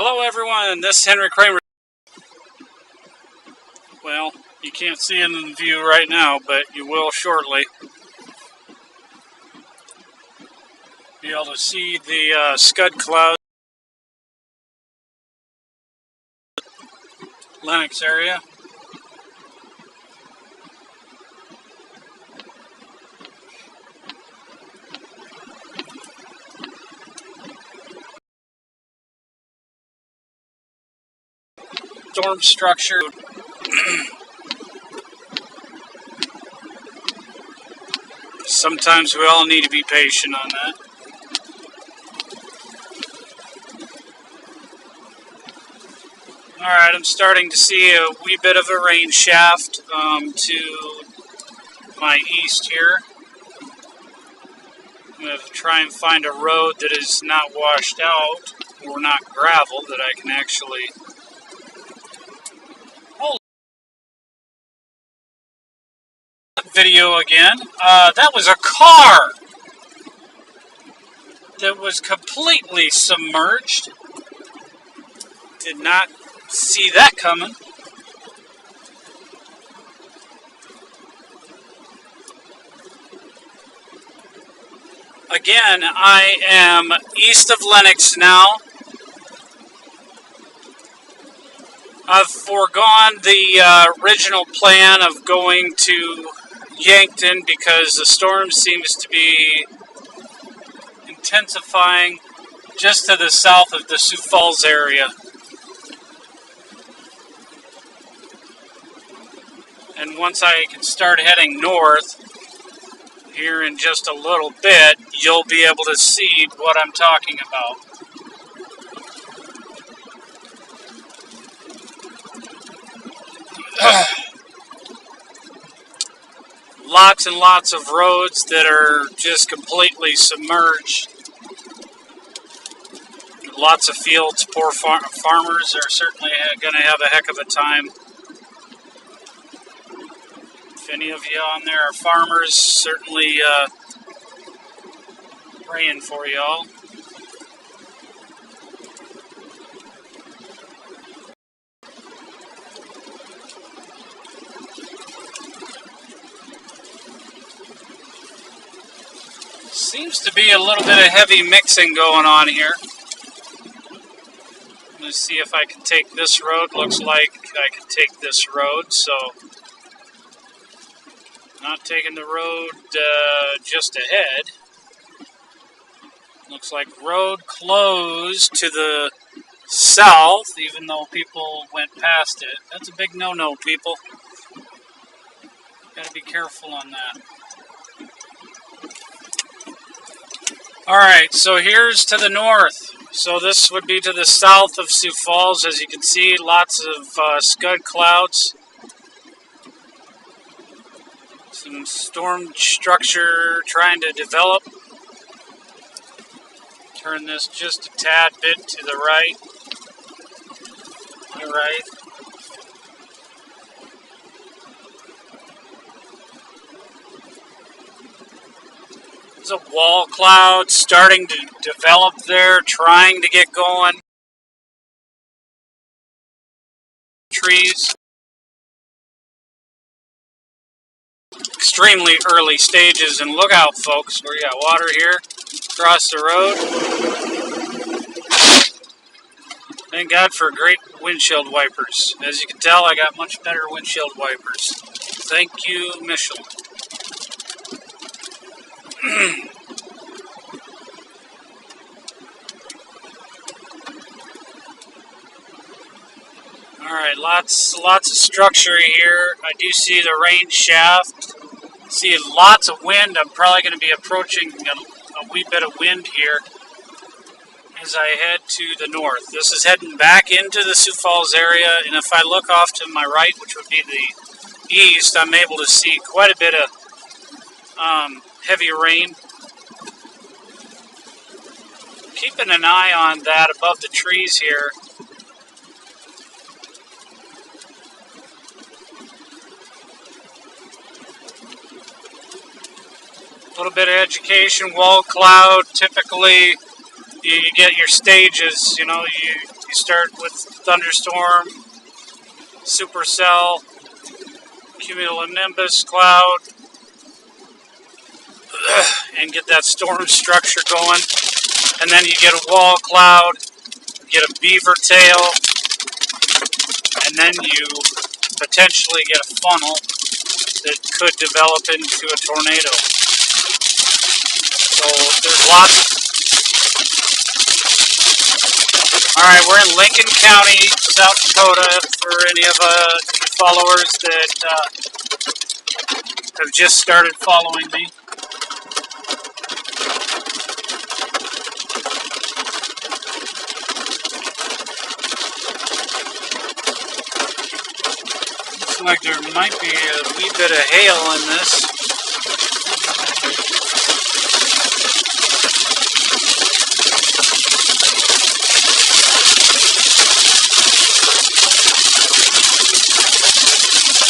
Hello everyone, this is Henry Kramer. Well, you can't see him in view right now, but you will shortly. Be able to see the scud cloud Lennox area. Storm structure. Sometimes we all need to be patient on that. Alright, I'm starting to see a wee bit of a rain shaft to my east here. I'm going to try and find a road that is not washed out or not gravel that I can actually... Video again. That was a car that was completely submerged. Did not see that coming. Again, I am east of Lennox now. I've foregone the original plan of going to Yankton because the storm seems to be intensifying just to the south of the Sioux Falls area. And once I can start heading north here in just a little bit, you'll be able to see what I'm talking about. Lots and lots of roads that are just completely submerged. Lots of fields. Poor farmers are certainly going to have a heck of a time. If any of you on there are farmers, certainly praying for y'all. Seems to be a little bit of heavy mixing going on here. Let's see if I can take this road. Looks like I can take this road, so not taking the road just ahead. Looks like road closed to the south, even though people went past it. That's a big no-no, people. Gotta be careful on that. Alright, so here's to the north. So this would be to the south of Sioux Falls. As you can see, lots of scud clouds. Some storm structure trying to develop. Turn this just a tad bit to the right. Alright. There's a wall cloud starting to develop there, trying to get going. Trees. Extremely early stages, and look out, folks. We got water here across the road. Thank God for great windshield wipers. As you can tell, I got much better windshield wipers. Thank you, Michelin. Alright, lots of structure here. I do see the rain shaft. See lots of wind. I'm probably going to be approaching a wee bit of wind here as I head to the north. This is heading back into the Sioux Falls area, and if I look off to my right, which would be the east, I'm able to see quite a bit of heavy rain. Keeping an eye on that above the trees here. A little bit of education, wall cloud. Typically, you get your stages. You know, You start with thunderstorm, supercell, cumulonimbus cloud, and get that storm structure going. And then you get a wall cloud, get a beaver tail, and then you potentially get a funnel that could develop into a tornado. So there's lots. Alright, we're in Lincoln County, South Dakota, for any of your followers that have just started following me. Looks like there might be a wee bit of hail in this.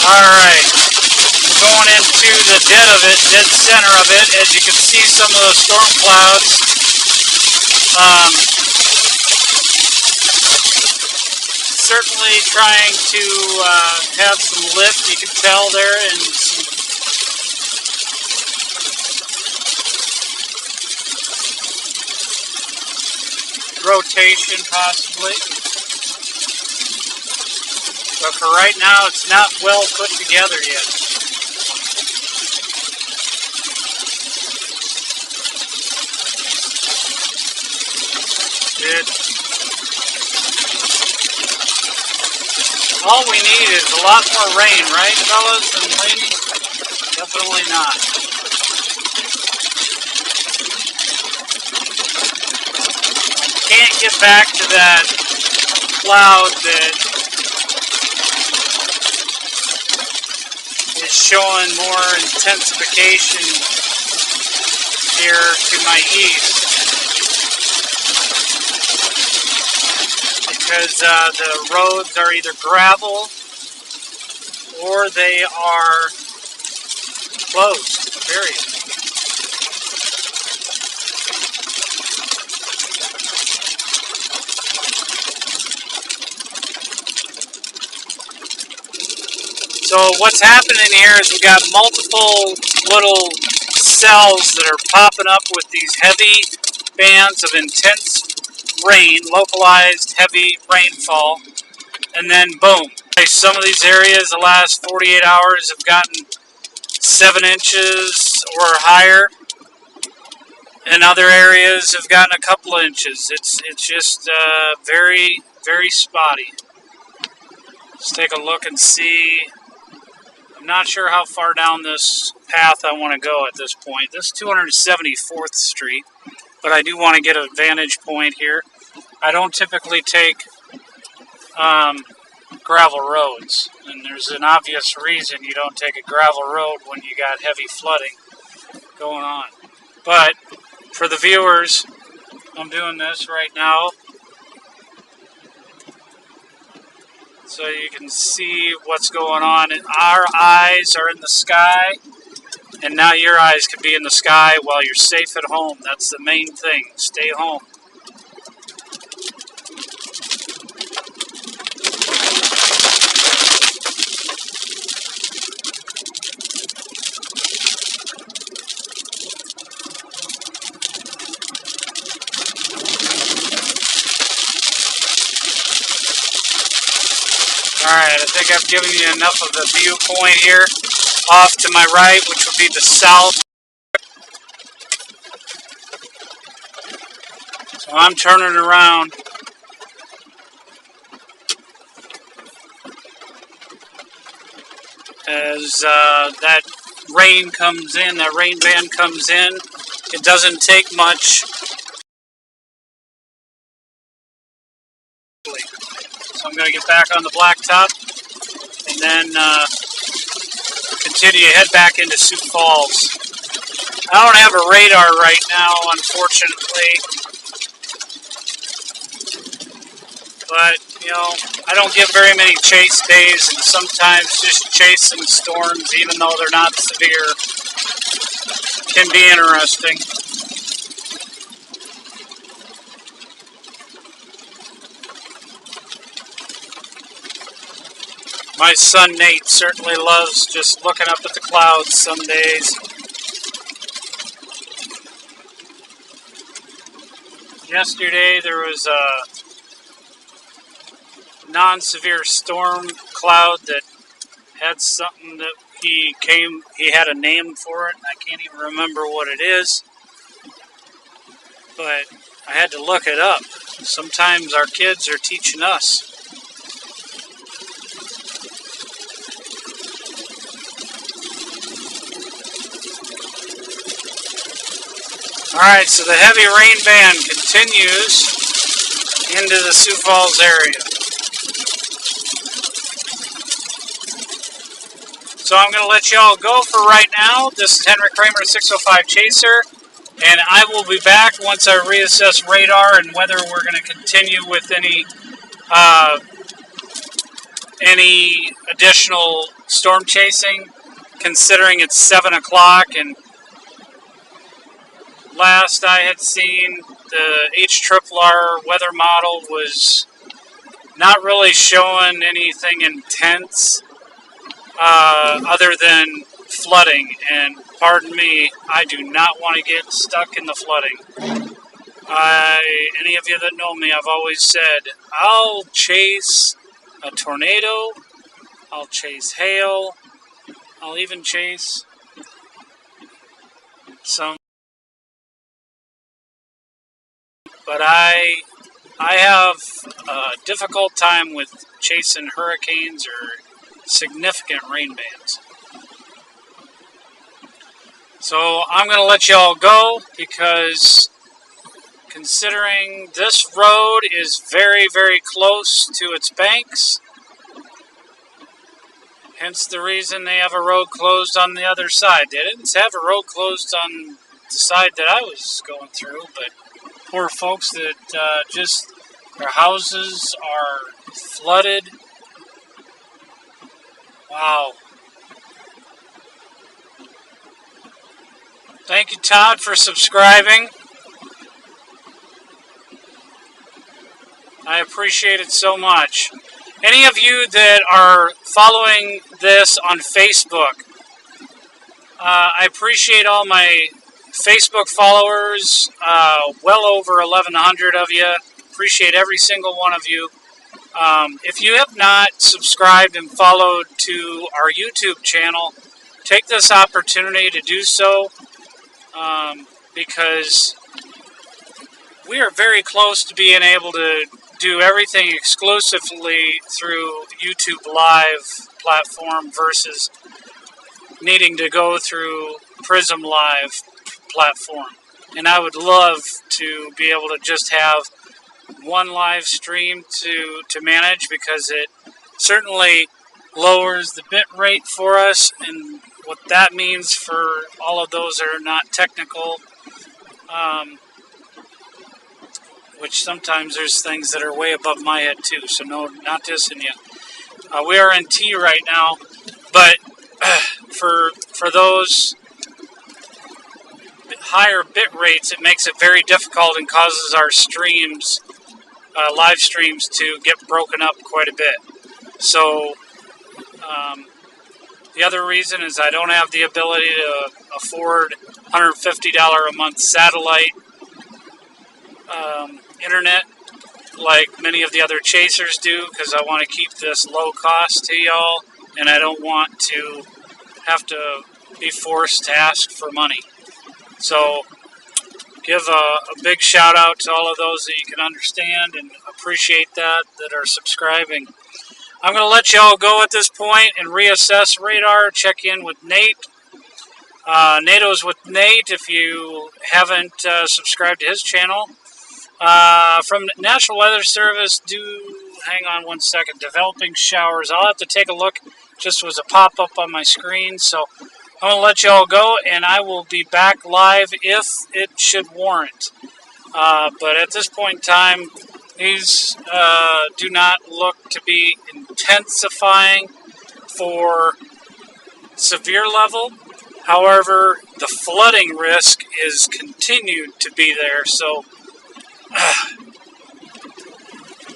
Alright, we're going into the dead center of it. As you can see, some of the storm clouds certainly trying to have some lift, you can tell there, and some rotation possibly. But for right now, it's not well put together yet. All we need is a lot more rain, right, fellas and ladies? Definitely not. Can't get back to that cloud that is showing more intensification here to my east, because the roads are either gravel or they are closed, period. So what's happening here is we got multiple little cells that are popping up with these heavy bands of intense rain, localized heavy rainfall, and then boom. Some of these areas the last 48 hours have gotten 7 inches or higher, and other areas have gotten a couple of inches. It's just very, very spotty. Let's take a look and see. I'm not sure how far down this path I want to go at this point. This is 274th Street, but I do want to get a vantage point here. I don't typically take gravel roads, and there's an obvious reason you don't take a gravel road when you got heavy flooding going on. But for the viewers, I'm doing this right now so you can see what's going on. And our eyes are in the sky, and now your eyes can be in the sky while you're safe at home. That's the main thing. Stay home. Alright, I think I've given you enough of a viewpoint here. Off to my right, which would be the south. So I'm turning around. As that rain comes in, that rain band comes in, it doesn't take much. So I'm going to get back on the blacktop and then continue to head back into Sioux Falls. I don't have a radar right now, unfortunately, but, you know, I don't get very many chase days, and sometimes just chasing storms, even though they're not severe, can be interesting. My son Nate certainly loves just looking up at the clouds some days. Yesterday there was a non-severe storm cloud that had something that he had a name for it. I can't even remember what it is, but I had to look it up. Sometimes our kids are teaching us. Alright, so the heavy rain band continues into the Sioux Falls area. So I'm going to let you all go for right now. This is Henry Kramer, 605 Chaser, and I will be back once I reassess radar and whether we're going to continue with any additional storm chasing, considering it's 7 o'clock, and last I had seen, the HRRR weather model was not really showing anything intense other than flooding. And pardon me, I do not want to get stuck in the flooding. Any of you that know me, I've always said, I'll chase a tornado, I'll chase hail, I'll even chase some. But I have a difficult time with chasing hurricanes or significant rain bands. So I'm going to let you all go because considering this road is very, very close to its banks, hence the reason they have a road closed on the other side. They didn't have a road closed on the side that I was going through, but poor folks that just their houses are flooded. Wow. Thank you, Todd, for subscribing. I appreciate it so much. Any of you that are following this on Facebook, I appreciate all my Facebook followers, well over 1,100 of you. Appreciate every single one of you. If you have not subscribed and followed to our YouTube channel, take this opportunity to do so, because we are very close to being able to do everything exclusively through YouTube Live platform versus needing to go through Prism Live platform. And I would love to be able to just have one live stream to manage, because it certainly lowers the bit rate for us, and what that means for all of those that are not technical, which sometimes there's things that are way above my head too, so no, not dissing you. We are in T right now, but for those higher bit rates, it makes it very difficult and causes our streams, live streams, to get broken up quite a bit. So the other reason is I don't have the ability to afford $150 a month satellite internet like many of the other chasers do, because I want to keep this low cost to y'all, and I don't want to have to be forced to ask for money. So give a big shout out to all of those that you can understand and appreciate that are subscribing. I'm going to let you all go at this point and reassess radar, check in with Nate. NATO's with Nate if you haven't subscribed to his channel. From the National Weather Service, hang on one second, developing showers. I'll have to take a look. Just was a pop-up on my screen, so I'm going to let you all go, and I will be back live if it should warrant. But at this point in time, these do not look to be intensifying for severe level. However, the flooding risk is continued to be there, so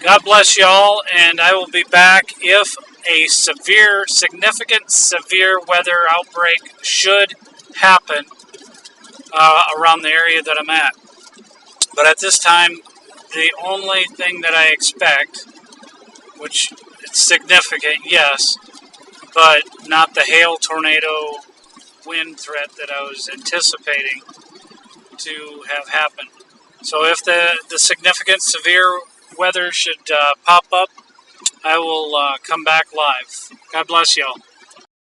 God bless y'all, and I will be back if a significant severe weather outbreak should happen around the area that I'm at. But at this time, the only thing that I expect, which is significant, yes, but not the hail, tornado, wind threat that I was anticipating to have happen. So if the significant severe weather should pop up, I will come back live. God bless y'all.